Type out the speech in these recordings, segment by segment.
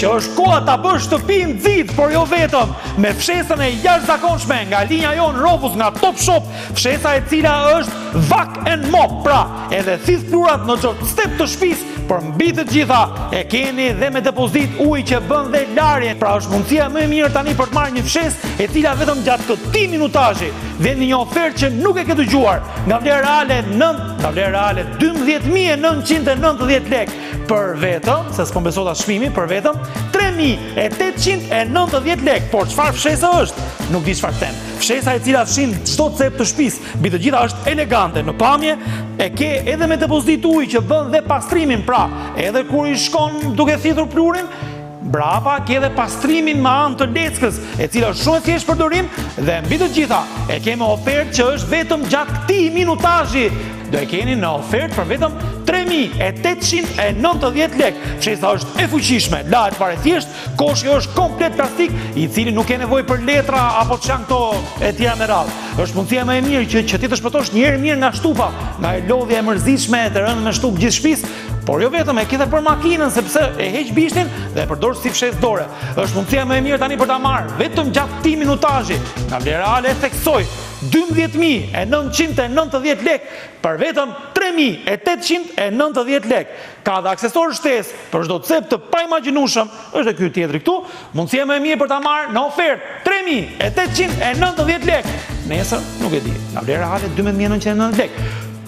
që është koha ta bësh shtëpinë nxit, por jo vetëm, me fshesën e jashtëzakonshme nga linja jonë Rovus, nga Top Shop, fshesa e cila është Vac and Mop, pra edhe thith plurat në çdo step të shtëpisë, por mbi të gjitha e keni dhe me depozit ujë që bën dhe larje. Pra është mundësia më e mirë tani për të marrë një fshesë e cila vetëm gjatë këtij minutazhi vjen një ofertë që nuk e ke dëgjuar, nga vlerë reale 12.990 lekë për vetëm, se s'po besota çmimi, për vetëm 3.890 lekë. Por çfarë fshesa është? Nuk di çfarë them. Fshesa e cila fshin çdo cep të shtëpisë, mbi të gjitha është elegante, në pamje e ke edhe me depozit ujë që bën dhe pastrimin, pra edhe kur i shkon duke thithur plurin, brapa ke edhe pastrimin me anë të leckës, e cila është shumë e thjeshtë përdorim dhe mbi të gjitha e kemi ofertë që është vetëm gjatë këtij minutazhi. Do e keni në ofertë për vetëm 3.890 lekë. Fshesa është e fuqishme, lahet fare thjesht, koshi është komplet plastik, i cili nuk ke nevojë për letra apo çan këto e tjera me radhë. Është mundësia më e mirë që ti të shpëtosh një herë mirë nga shtupa, nga e lodhja e mërzitshme të rënë me shtup gjithë shtëpisë. Por jo vetëm, e ke edhe për makinën, sepse e heq bishtin dhe e përdor si fshes dore. Është mundësia më e mirë tani për ta marrë vetëm gjatë këtij minutazhi. Nga vlera reale theksoj 12.990 lekë për vetëm 3.890 lekë. Ka dhe aksesorë shtesë për çdo cep të paimagjinueshëm, është ky tjetri këtu, mundësia më e mirë për ta marrë në ofertë 3.890 lekë. Nesër nuk e di, nga vlera reale 12.990 lekë.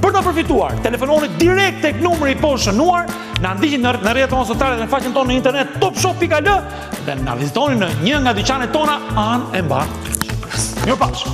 Për të përfituar, telefononi direkt tek numri i poshënuar, na ndiqni në rrjetet tona sociale dhe në faqen tonë në internet topshop.al dhe na vizitoni në një nga dyqanet tona anë e mbar. Mirupafshim.